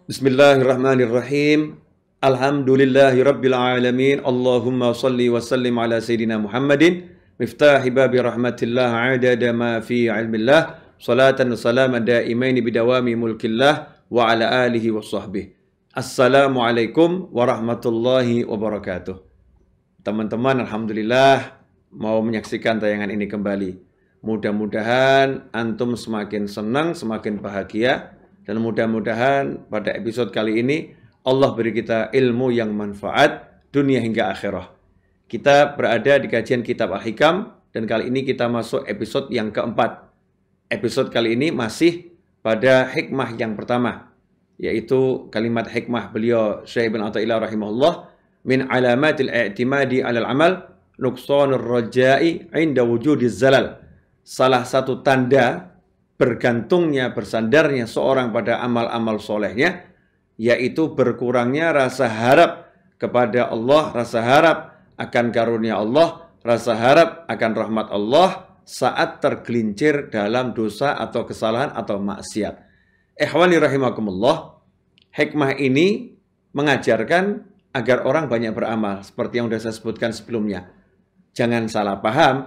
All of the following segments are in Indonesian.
Bismillahirrahmanirrahim. Alhamdulillahirabbil alamin. Allahumma shalli wa sallim ala sayidina Muhammadin miftahi babi rahmatillah adada ma fi ilmillah salatan wa salaman daimaini bidawami mulkillah wa ala alihi wa sahbihi. Assalamualaikum warahmatullahi wabarakatuh. Teman-teman, alhamdulillah mau menyaksikan tayangan ini kembali. Mudah-mudahan antum semakin senang, semakin bahagia. Dan mudah-mudahan pada episode kali ini Allah beri kita ilmu yang manfaat dunia hingga akhirah. Kita berada di kajian kitab Al-Hikam dan kali ini kita masuk episode yang keempat. Episode kali ini masih pada hikmah yang pertama, yaitu kalimat hikmah beliau Syekh Ibn Athaillah rahimahullah, min alamatil i'timadi 'alal amal nuqsanur raja'i 'inda wujudiz zalal. Salah satu tanda bergantungnya, bersandarnya seorang pada amal-amal solehnya, yaitu berkurangnya rasa harap kepada Allah, rasa harap akan karunia Allah, rasa harap akan rahmat Allah saat tergelincir dalam dosa atau kesalahan atau maksiat. Ikhwani rahimakumullah, hikmah ini mengajarkan agar orang banyak beramal, seperti yang sudah saya sebutkan sebelumnya. Jangan salah paham,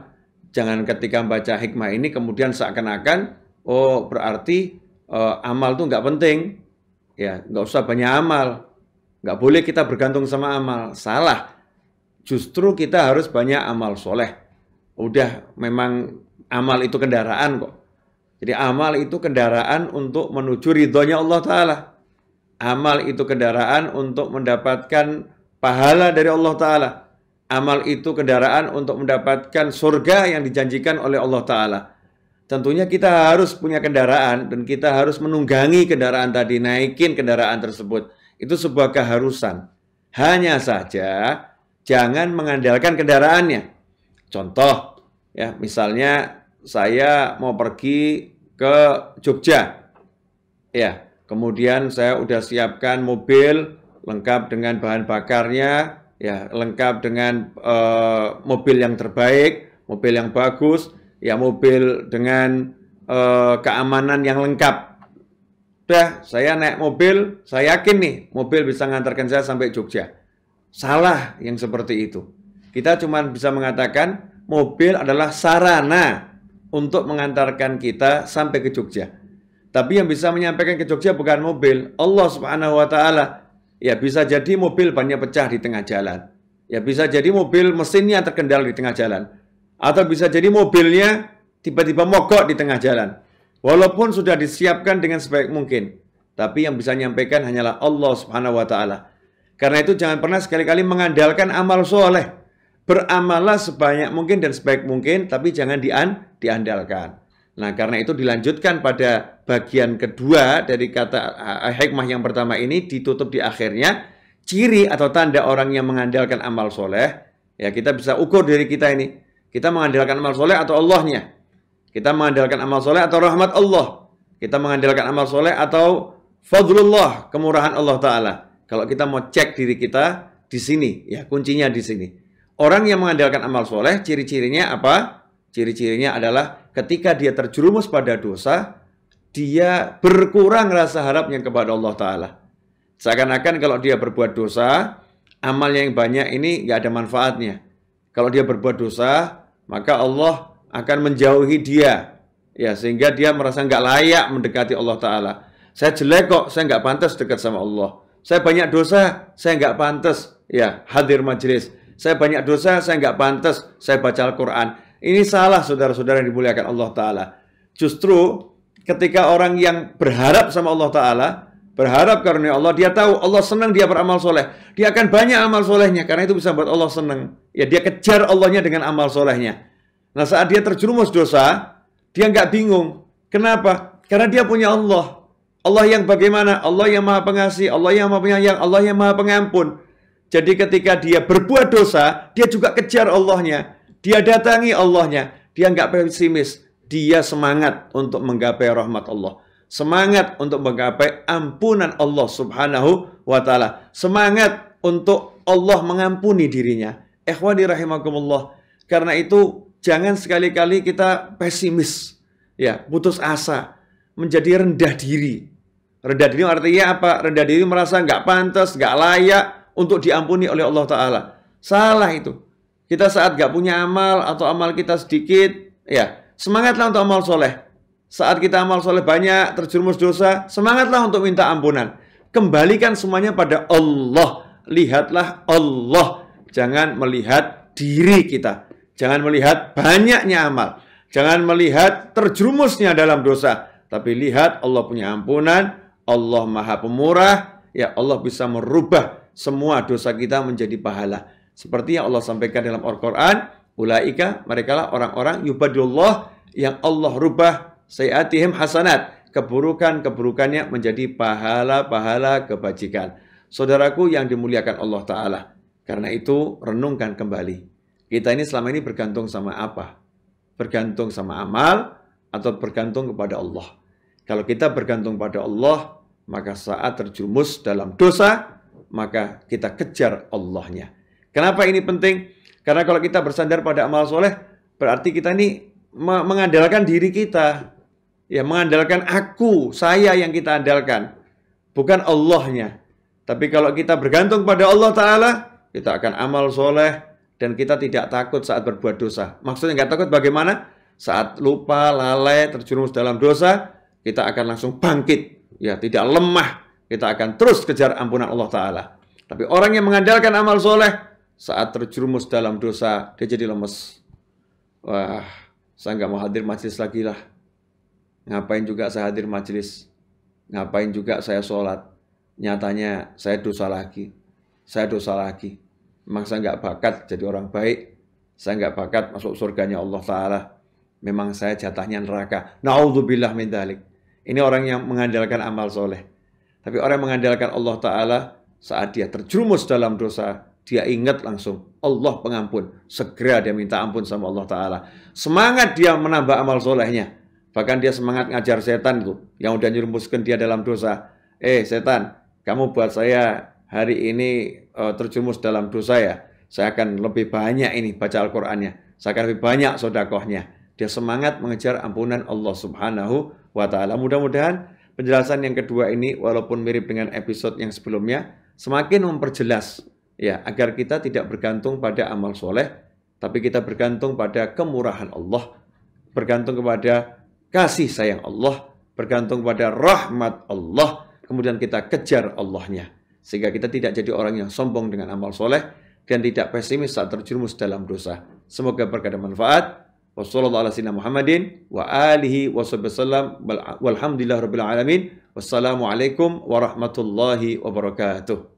jangan ketika membaca hikmah ini kemudian seakan-akan oh berarti amal tuh nggak penting, ya nggak usah banyak amal, nggak boleh kita bergantung sama amal. Salah, justru kita harus banyak amal soleh. Udah memang amal itu kendaraan kok. Jadi amal itu kendaraan untuk menuju ridhonya Allah Ta'ala. Amal itu kendaraan untuk mendapatkan pahala dari Allah Ta'ala. Amal itu kendaraan untuk mendapatkan surga yang dijanjikan oleh Allah Ta'ala. Tentunya kita harus punya kendaraan dan kita harus menunggangi kendaraan tadi, naikin kendaraan tersebut. Itu sebuah keharusan. Hanya saja jangan mengandalkan kendaraannya. Contoh, ya misalnya saya mau pergi ke Jogja. Ya, kemudian saya udah siapkan mobil lengkap dengan bahan bakarnya, ya lengkap dengan mobil yang terbaik, mobil yang bagus. Ya mobil dengan keamanan yang lengkap. Udah, saya naik mobil, saya yakin nih mobil bisa mengantarkan saya sampai Jogja. Salah yang seperti itu. Kita cuma bisa mengatakan mobil adalah sarana untuk mengantarkan kita sampai ke Jogja. Tapi yang bisa menyampaikan ke Jogja bukan mobil, Allah Subhanahu wa Ta'ala. Ya bisa jadi mobil bannya pecah di tengah jalan. Ya bisa jadi mobil mesinnya terkendal di tengah jalan. Atau bisa jadi mobilnya tiba-tiba mogok di tengah jalan. Walaupun sudah disiapkan dengan sebaik mungkin. Tapi yang bisa menyampaikan hanyalah Allah Subhanahu wa Ta'ala. Karena itu jangan pernah sekali-kali mengandalkan amal soleh. Beramallah sebanyak mungkin dan sebaik mungkin, tapi jangan diandalkan. Nah, karena itu dilanjutkan pada bagian kedua dari kata hikmah yang pertama ini, ditutup di akhirnya. Ciri atau tanda orang yang mengandalkan amal soleh, ya kita bisa ukur diri kita ini. Kita mengandalkan amal soleh atau Allahnya. Kita mengandalkan amal soleh atau rahmat Allah. Kita mengandalkan amal soleh atau fadlullah, kemurahan Allah Ta'ala. Kalau kita mau cek diri kita di sini, ya kuncinya di sini. Orang yang mengandalkan amal soleh, ciri-cirinya apa? Ciri-cirinya adalah ketika dia terjerumus pada dosa, dia berkurang rasa harapnya kepada Allah Ta'ala. Seakan-akan kalau dia berbuat dosa, amalnya yang banyak ini nggak ada manfaatnya. Kalau dia berbuat dosa, maka Allah akan menjauhi dia, ya sehingga dia merasa nggak layak mendekati Allah Ta'ala. Saya jelek kok, saya nggak pantas dekat sama Allah. Saya banyak dosa, saya nggak pantas ya hadir majelis. Saya banyak dosa, saya nggak pantas saya baca Al-Quran. Ini salah, saudara-saudara yang dimuliakan Allah Ta'ala. Justru ketika orang yang berharap sama Allah Ta'ala, berharap karunia Allah, dia tahu Allah senang dia beramal soleh. Dia akan banyak amal solehnya, karena itu bisa buat Allah senang. Ya dia kejar Allahnya dengan amal solehnya. Nah saat dia terjerumus dosa, dia nggak bingung. Kenapa? Karena dia punya Allah. Allah yang bagaimana? Allah yang maha pengasih, Allah yang maha penyayang, Allah yang maha pengampun. Jadi ketika dia berbuat dosa, dia juga kejar Allahnya. Dia datangi Allahnya. Dia nggak pesimis. Dia semangat untuk menggapai rahmat Allah. Semangat untuk menggapai ampunan Allah Subhanahu wa Ta'ala. Semangat untuk Allah mengampuni dirinya. Ikhwani rahimakumullah. Karena itu jangan sekali-kali kita pesimis, ya, putus asa, menjadi rendah diri. Rendah diri artinya apa? Rendah diri merasa nggak pantas, nggak layak untuk diampuni oleh Allah Ta'ala. Salah itu. Kita saat nggak punya amal atau amal kita sedikit, ya semangatlah untuk amal soleh. Saat kita amal soleh banyak, terjerumus dosa, semangatlah untuk minta ampunan. Kembalikan semuanya pada Allah. Lihatlah Allah. Jangan melihat diri kita. Jangan melihat banyaknya amal. Jangan melihat terjerumusnya dalam dosa. Tapi lihat Allah punya ampunan. Allah Maha Pemurah. Ya Allah bisa merubah semua dosa kita menjadi pahala. Seperti yang Allah sampaikan dalam Al-Quran. Ulaika, merekalah orang-orang yubadillah yang Allah rubah sayyatihim hasanat. Keburukan-keburukannya menjadi pahala-pahala kebajikan. Saudaraku yang dimuliakan Allah Ta'ala. Karena itu renungkan kembali. Kita ini selama ini bergantung sama apa? Bergantung sama amal atau bergantung kepada Allah? Kalau kita bergantung pada Allah, maka saat terjerumus dalam dosa, maka kita kejar Allahnya. Kenapa ini penting? Karena kalau kita bersandar pada amal soleh, berarti kita ini mengandalkan diri kita. Ya, mengandalkan aku, saya yang kita andalkan. Bukan Allahnya. Tapi kalau kita bergantung pada Allah Ta'ala, kita akan amal soleh, dan kita tidak takut saat berbuat dosa. Maksudnya nggak takut bagaimana? Saat lupa, lalai, terjerumus dalam dosa, kita akan langsung bangkit. Ya, tidak lemah. Kita akan terus kejar ampunan Allah Ta'ala. Tapi orang yang mengandalkan amal soleh, saat terjerumus dalam dosa, dia jadi lemes. Wah, saya nggak mau hadir majelis lagi lah. Ngapain juga saya hadir majelis? Ngapain juga saya sholat? Nyatanya saya dosa lagi. Saya dosa lagi. Memang saya nggak bakat jadi orang baik. Saya nggak bakat masuk surganya Allah Ta'ala. Memang saya jatahnya neraka. Na'udzubillah min dzalik. Ini orang yang mengandalkan amal soleh. Tapi orang yang mengandalkan Allah Ta'ala, saat dia terjerumus dalam dosa, dia ingat langsung Allah pengampun. Segera dia minta ampun sama Allah Ta'ala. Semangat dia menambah amal solehnya. Bahkan dia semangat ngajar setan tuh, yang udah nyurumuskan dia dalam dosa. Setan, kamu buat saya hari ini terjerumus dalam dosa ya. Saya akan lebih banyak ini baca Al-Qur'annya. Saya akan lebih banyak sedekahnya. Dia semangat mengejar ampunan Allah Subhanahu wa Ta'ala. Mudah-mudahan penjelasan yang kedua ini, walaupun mirip dengan episode yang sebelumnya, semakin memperjelas ya, agar kita tidak bergantung pada amal soleh, tapi kita bergantung pada kemurahan Allah, bergantung kepada kasih sayang Allah, bergantung pada rahmat Allah, kemudian kita kejar Allahnya. Sehingga kita tidak jadi orang yang sombong dengan amal soleh, dan tidak pesimis saat terjerumus dalam dosa. Semoga berkah dan manfaat. Wassalamualaikum warahmatullahi wabarakatuh.